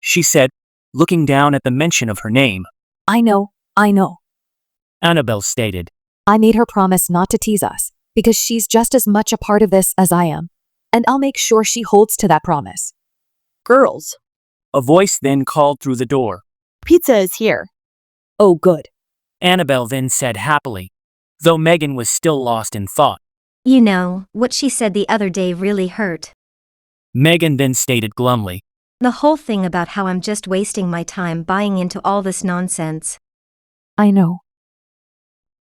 She said, looking down at the mention of her name. I know. Annabelle stated. I made her promise not to tease us, because she's just as much a part of this as I am. And I'll make sure she holds to that promise. Girls, A voice then called through the door. pizza is here. Oh, good. Annabelle then said happily, though Megan was still lost in thought. You know, what she said the other day really hurt. Megan then stated glumly. The whole thing about how I'm just wasting my time buying into all this nonsense. I know.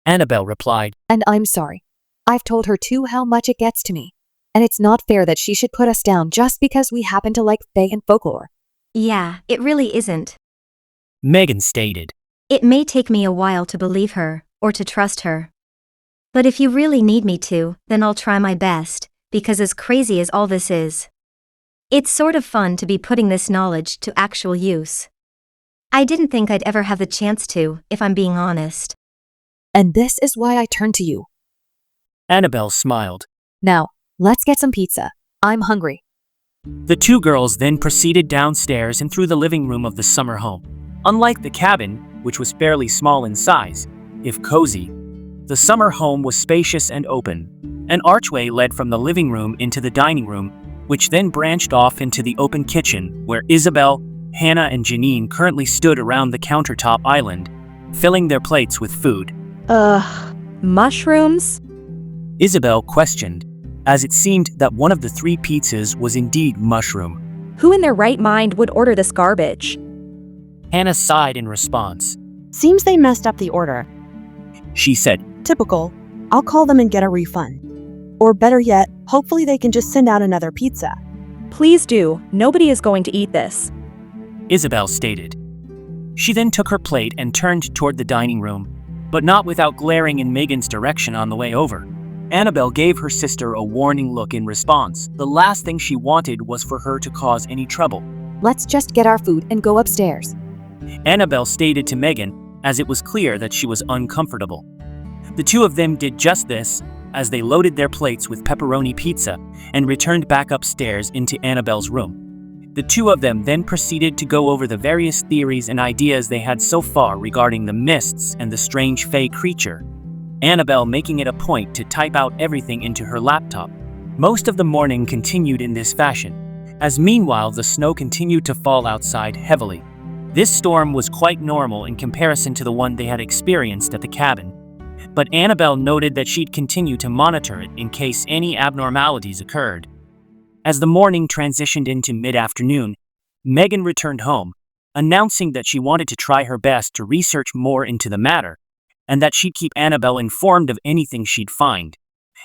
Annabelle replied. And I'm sorry. I've told her too how much it gets to me. And it's not fair that she should put us down just because we happen to like fae and folklore. Yeah, it really isn't. Megan stated. It may take me a while to believe her, or to trust her. But if you really need me to, then I'll try my best, because as crazy as all this is, it's sort of fun to be putting this knowledge to actual use. I didn't think I'd ever have the chance to, if I'm being honest. And this is why I turn to you. Annabelle smiled. Now, let's get some pizza. I'm hungry. The two girls then proceeded downstairs and through the living room of the summer home. Unlike the cabin, which was fairly small in size, if cozy, the summer home was spacious and open. An archway led from the living room into the dining room, which then branched off into the open kitchen, where Isabelle, Hannah, and Janine currently stood around the countertop island, filling their plates with food. Mushrooms? Isabelle questioned, as it seemed that one of the three pizzas was indeed mushroom. Who in their right mind would order this garbage? Hannah sighed in response. Seems they messed up the order. She said, Typical. I'll call them and get a refund. Or better yet, hopefully they can just send out another pizza. Please do. Nobody is going to eat this. Isabelle stated. She then took her plate and turned toward the dining room, but not without glaring in Megan's direction on the way over. Annabelle gave her sister a warning look in response. The last thing she wanted was for her to cause any trouble. Let's just get our food and go upstairs. Annabelle stated to Megan, as it was clear that she was uncomfortable. The two of them did just this, as they loaded their plates with pepperoni pizza and returned back upstairs into Annabelle's room. The two of them then proceeded to go over the various theories and ideas they had so far regarding the mists and the strange fae creature, Annabelle making it a point to type out everything into her laptop. Most of the morning continued in this fashion, as meanwhile the snow continued to fall outside heavily. This storm was quite normal in comparison to the one they had experienced at the cabin, but Annabelle noted that she'd continue to monitor it in case any abnormalities occurred. As the morning transitioned into mid-afternoon, Megan returned home, announcing that she wanted to try her best to research more into the matter, and that she'd keep Annabelle informed of anything she'd find.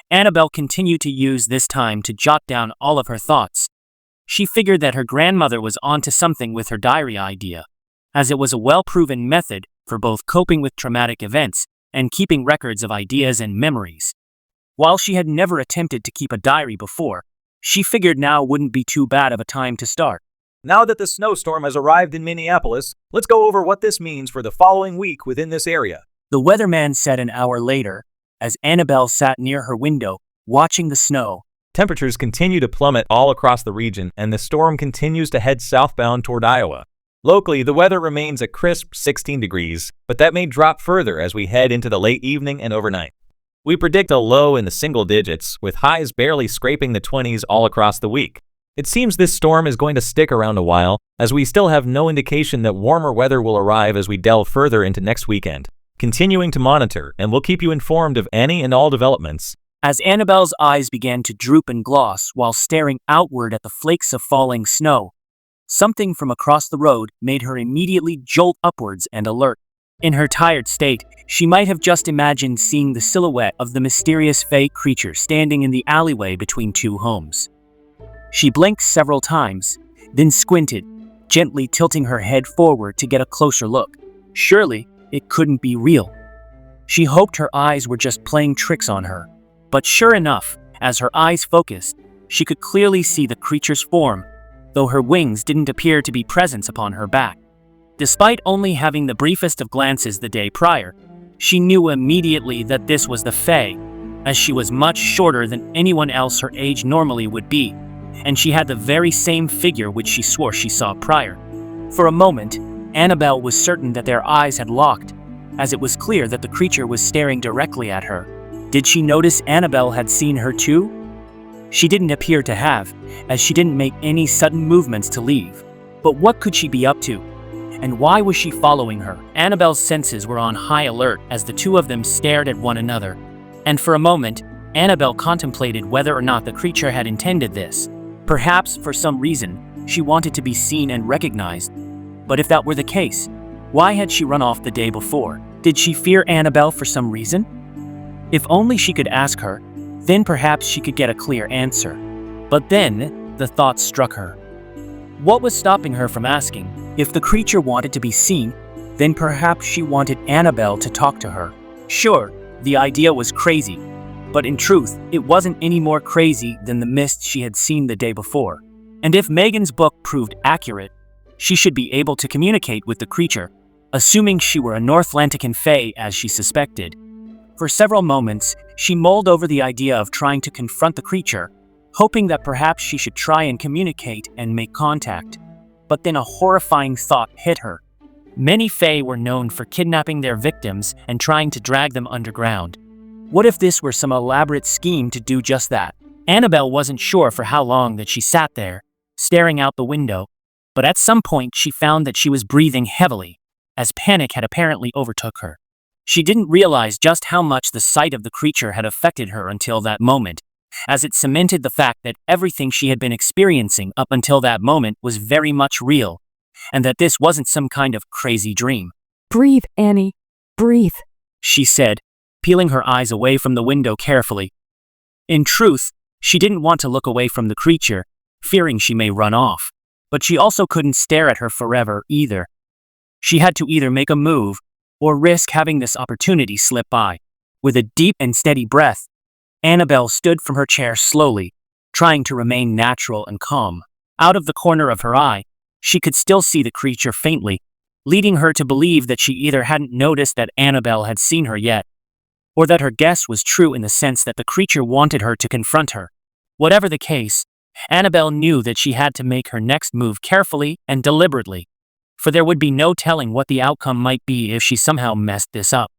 Annabelle continued to use this time to jot down all of her thoughts. She figured that her grandmother was onto something with her diary idea, as it was a well-proven method for both coping with traumatic events and keeping records of ideas and memories. While she had never attempted to keep a diary before, she figured now wouldn't be too bad of a time to start. Now that the snowstorm has arrived in Minneapolis, let's go over what this means for the following week within this area. The weatherman said an hour later, as Annabelle sat near her window, watching the snow. Temperatures continue to plummet all across the region, and the storm continues to head southbound toward Iowa. Locally, the weather remains a crisp 16 degrees, but that may drop further as we head into the late evening and overnight. We predict a low in the single digits, with highs barely scraping the 20s all across the week. It seems this storm is going to stick around a while, as we still have no indication that warmer weather will arrive as we delve further into next weekend. Continuing to monitor, and we'll keep you informed of any and all developments. As Annabelle's eyes began to droop and gloss while staring outward at the flakes of falling snow, something from across the road made her immediately jolt upwards and alert. In her tired state, she might have just imagined seeing the silhouette of the mysterious fey creature standing in the alleyway between two homes. She blinked several times, then squinted, gently tilting her head forward to get a closer look. Surely, it couldn't be real. She hoped her eyes were just playing tricks on her. But sure enough, as her eyes focused, she could clearly see the creature's form, though her wings didn't appear to be present upon her back. Despite only having the briefest of glances the day prior, she knew immediately that this was the Fae, as she was much shorter than anyone else her age normally would be, and she had the very same figure which she swore she saw prior. For a moment, Annabelle was certain that their eyes had locked, as it was clear that the creature was staring directly at her. Did she notice Annabelle had seen her too? She didn't appear to have, as she didn't make any sudden movements to leave. But what could she be up to? And why was she following her? Annabelle's senses were on high alert as the two of them stared at one another. And for a moment, Annabelle contemplated whether or not the creature had intended this. Perhaps, for some reason, she wanted to be seen and recognized. But if that were the case, why had she run off the day before? Did she fear Annabelle for some reason? If only she could ask her, then perhaps she could get a clear answer. But then, the thought struck her. What was stopping her from asking? If the creature wanted to be seen, then perhaps she wanted Annabelle to talk to her. Sure, the idea was crazy, but in truth, it wasn't any more crazy than the mist she had seen the day before. And if Megan's book proved accurate, she should be able to communicate with the creature, assuming she were a Northlantican Fae as she suspected. For several moments, she mulled over the idea of trying to confront the creature, hoping that perhaps she should try and communicate and make contact. But then a horrifying thought hit her. Many Fae were known for kidnapping their victims and trying to drag them underground. What if this were some elaborate scheme to do just that? Annabelle wasn't sure for how long that she sat there, staring out the window, but at some point she found that she was breathing heavily, as panic had apparently overtook her. She didn't realize just how much the sight of the creature had affected her until that moment, as it cemented the fact that everything she had been experiencing up until that moment was very much real, and that this wasn't some kind of crazy dream. Breathe, Annie. Breathe. She said, peeling her eyes away from the window carefully. In truth, she didn't want to look away from the creature, fearing she may run off. But she also couldn't stare at her forever either. She had to either make a move, or risk having this opportunity slip by. With a deep and steady breath, Annabelle stood from her chair slowly, trying to remain natural and calm. Out of the corner of her eye, she could still see the creature faintly, leading her to believe that she either hadn't noticed that Annabelle had seen her yet, or that her guess was true in the sense that the creature wanted her to confront her. Whatever the case, Annabelle knew that she had to make her next move carefully and deliberately, for there would be no telling what the outcome might be if she somehow messed this up.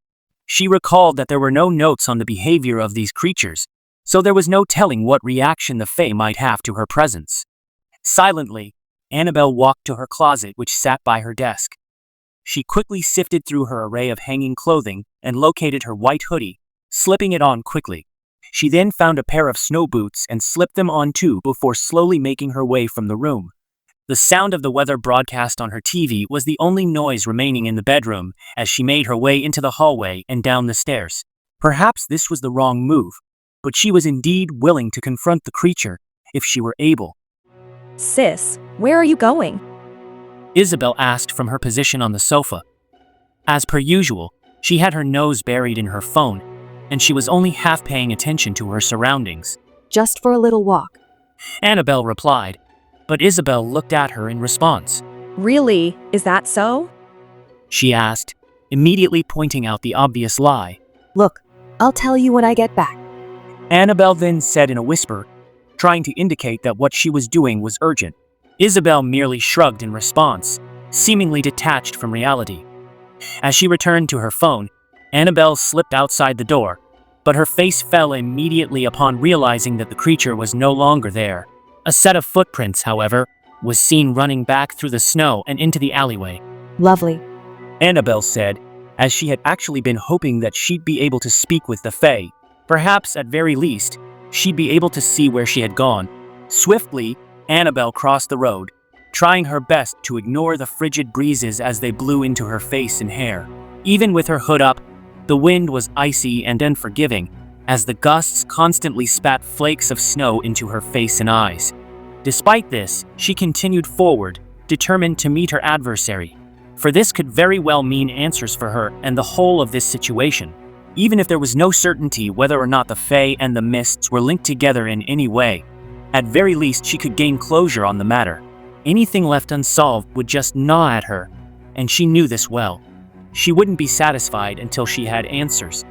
She recalled that there were no notes on the behavior of these creatures, so there was no telling what reaction the Fae might have to her presence. Silently, Annabelle walked to her closet which sat by her desk. She quickly sifted through her array of hanging clothing and located her white hoodie, slipping it on quickly. She then found a pair of snow boots and slipped them on too before slowly making her way from the room. The sound of the weather broadcast on her TV was the only noise remaining in the bedroom as she made her way into the hallway and down the stairs. Perhaps this was the wrong move, but she was indeed willing to confront the creature if she were able. Sis, where are you going? Isabelle asked from her position on the sofa. As per usual, she had her nose buried in her phone, and she was only half paying attention to her surroundings. Just for a little walk. Annabelle replied, but Isabelle looked at her in response. Really? Is that so? She asked, immediately pointing out the obvious lie. Look, I'll tell you when I get back. Annabelle then said in a whisper, trying to indicate that what she was doing was urgent. Isabelle merely shrugged in response, seemingly detached from reality. As she returned to her phone, Annabelle slipped outside the door, but her face fell immediately upon realizing that the creature was no longer there. A set of footprints, however, was seen running back through the snow and into the alleyway. Lovely. Annabelle said, as she had actually been hoping that she'd be able to speak with the Fae. Perhaps, at very least, she'd be able to see where she had gone. Swiftly, Annabelle crossed the road, trying her best to ignore the frigid breezes as they blew into her face and hair. Even with her hood up, the wind was icy and unforgiving, as the gusts constantly spat flakes of snow into her face and eyes. Despite this, she continued forward, determined to meet her adversary. For this could very well mean answers for her and the whole of this situation, even if there was no certainty whether or not the Fae and the Mists were linked together in any way. At very least, she could gain closure on the matter. Anything left unsolved would just gnaw at her, and she knew this well. She wouldn't be satisfied until she had answers.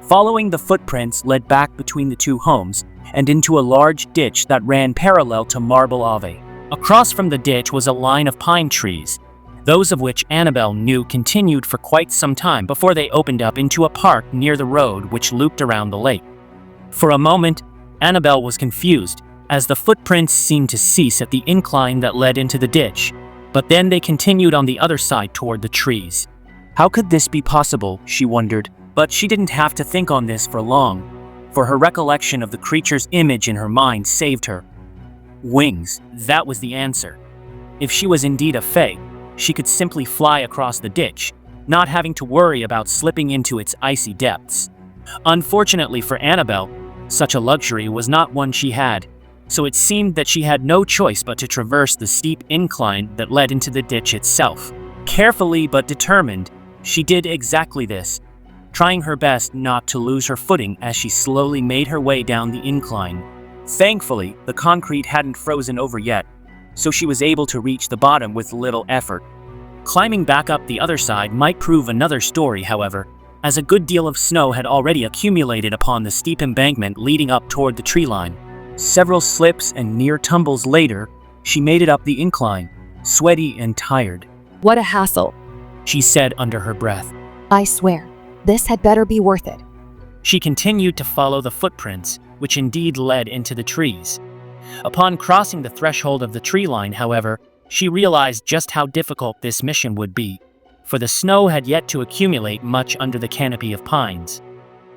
Following the footprints led back between the two homes and into a large ditch that ran parallel to Marble Ave. Across from the ditch was a line of pine trees, those of which Annabelle knew continued for quite some time before they opened up into a park near the road which looped around the lake. For a moment, Annabelle was confused, as the footprints seemed to cease at the incline that led into the ditch, but then they continued on the other side toward the trees. How could this be possible, she wondered, but she didn't have to think on this for long, for her recollection of the creature's image in her mind saved her. Wings, that was the answer. If she was indeed a Fae, she could simply fly across the ditch, not having to worry about slipping into its icy depths. Unfortunately for Annabelle, such a luxury was not one she had, so it seemed that she had no choice but to traverse the steep incline that led into the ditch itself. Carefully but determined, she did exactly this, trying her best not to lose her footing as she slowly made her way down the incline. Thankfully, the concrete hadn't frozen over yet, so she was able to reach the bottom with little effort. Climbing back up the other side might prove another story, however, as a good deal of snow had already accumulated upon the steep embankment leading up toward the tree line. Several slips and near tumbles later, she made it up the incline, sweaty and tired. What a hassle, She said under her breath. I swear. This had better be worth it. She continued to follow the footprints, which indeed led into the trees. Upon crossing the threshold of the tree line, however, she realized just how difficult this mission would be, for the snow had yet to accumulate much under the canopy of pines.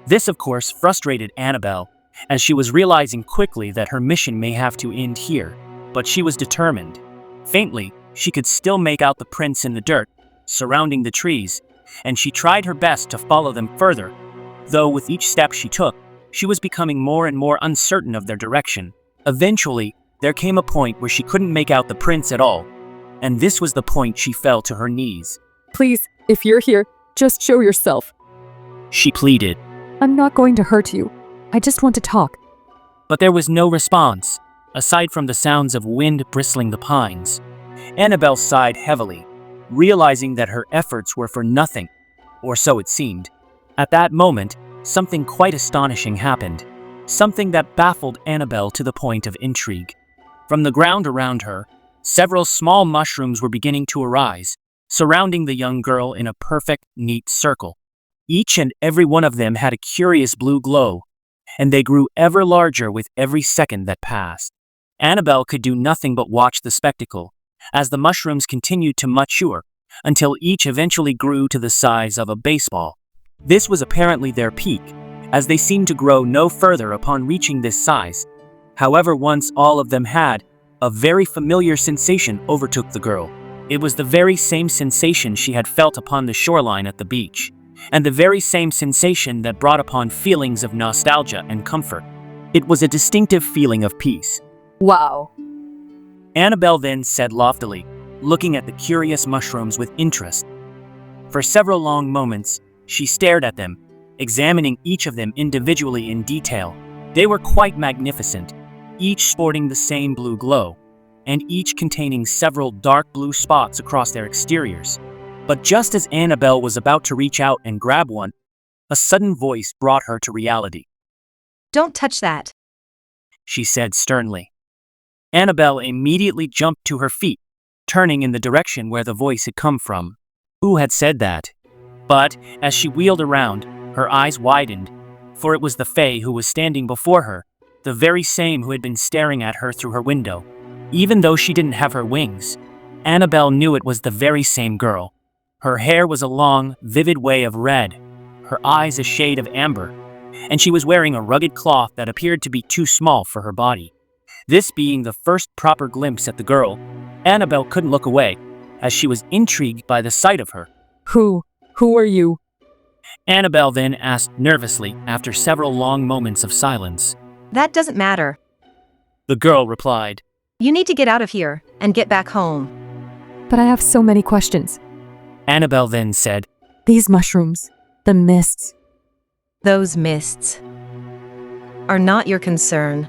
This, of course, frustrated Annabelle, as she was realizing quickly that her mission may have to end here, but she was determined. Faintly, she could still make out the prints in the dirt, surrounding the trees, and she tried her best to follow them further, though with each step she took, she was becoming more and more uncertain of their direction. Eventually, there came a point where she couldn't make out the prints at all, and this was the point she fell to her knees. Please, if you're here, just show yourself. She pleaded. I'm not going to hurt you. I just want to talk. But there was no response, aside from the sounds of wind bristling the pines. Annabelle sighed heavily, realizing that her efforts were for nothing, or so it seemed. At that moment, something quite astonishing happened, something that baffled Annabelle to the point of intrigue. From the ground around her, several small mushrooms were beginning to arise, surrounding the young girl in a perfect, neat circle. Each and every one of them had a curious blue glow, and they grew ever larger with every second that passed. Annabelle could do nothing but watch the spectacle, as the mushrooms continued to mature, until each eventually grew to the size of a baseball. This was apparently their peak, as they seemed to grow no further upon reaching this size. However, once all of them had, a very familiar sensation overtook the girl. It was the very same sensation she had felt upon the shoreline at the beach, and the very same sensation that brought upon feelings of nostalgia and comfort. It was a distinctive feeling of peace. Wow. Annabelle then said loftily, looking at the curious mushrooms with interest. For several long moments, she stared at them, examining each of them individually in detail. They were quite magnificent, each sporting the same blue glow. and each containing several dark blue spots across their exteriors. But just as Annabelle was about to reach out and grab one, a sudden voice brought her to reality. Don't touch that. She said sternly. Annabelle immediately jumped to her feet, turning in the direction where the voice had come from. Who had said that? But, as she wheeled around, her eyes widened, for it was the Fae who was standing before her, the very same who had been staring at her through her window. Even though she didn't have her wings, Annabelle knew it was the very same girl. Her hair was a long, vivid way of red, her eyes a shade of amber, and she was wearing a rugged cloth that appeared to be too small for her body. This being the first proper glimpse at the girl, Annabelle couldn't look away, as she was intrigued by the sight of her. Who are you? Annabelle then asked nervously after several long moments of silence. That doesn't matter. The girl replied. You need to get out of here and get back home. But I have so many questions. Annabelle then said, These mushrooms, the mists. Those mists are not your concern.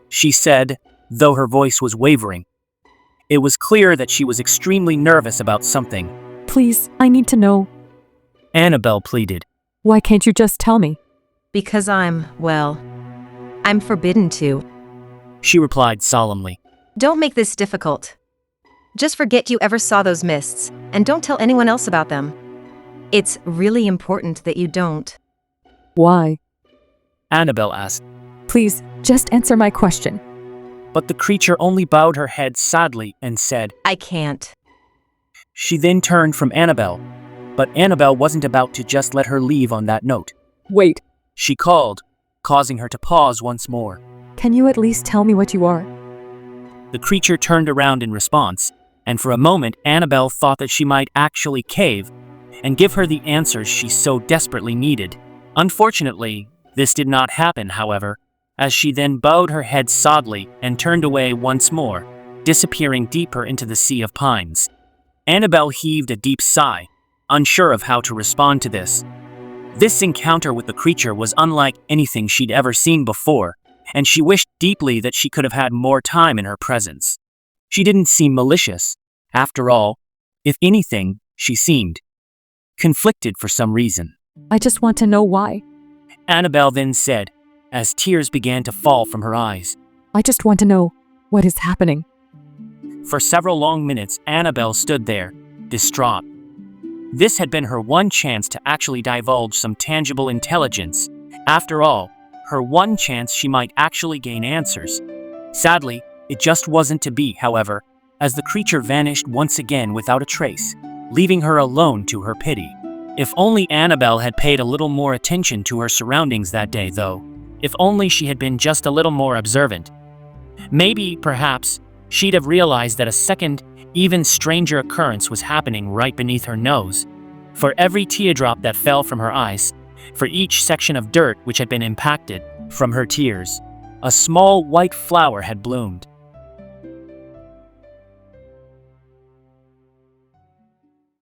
She said, though her voice was wavering. It was clear that she was extremely nervous about something. Please, I need to know. Annabelle pleaded. Why can't you just tell me? Because I'm forbidden to. She replied solemnly. Don't make this difficult. Just forget you ever saw those mists, and don't tell anyone else about them. It's really important that you don't. Why? Annabelle asked. Please, just answer my question. But the creature only bowed her head sadly and said, I can't. She then turned from Annabelle, but Annabelle wasn't about to just let her leave on that note. Wait. She called, causing her to pause once more. Can you at least tell me what you are? The creature turned around in response, and for a moment Annabelle thought that she might actually cave and give her the answers she so desperately needed. Unfortunately, this did not happen, however, as she then bowed her head sadly and turned away once more, disappearing deeper into the sea of pines. Annabelle heaved a deep sigh, unsure of how to respond to this. This encounter with the creature was unlike anything she'd ever seen before, and she wished deeply that she could have had more time in her presence. She didn't seem malicious. After all, if anything, she seemed conflicted for some reason. I just want to know why. Annabelle then said, as tears began to fall from her eyes. I just want to know what is happening. For several long minutes, Annabelle stood there, distraught. This had been her one chance to actually divulge some tangible intelligence. After all, her one chance she might actually gain answers. Sadly, it just wasn't to be, however, as the creature vanished once again without a trace, leaving her alone to her pity. If only Annabelle had paid a little more attention to her surroundings that day, though. If only she had been just a little more observant. Maybe, perhaps, she'd have realized that a second, even stranger occurrence was happening right beneath her nose. For every teardrop that fell from her eyes, for each section of dirt which had been impacted from her tears, a small white flower had bloomed.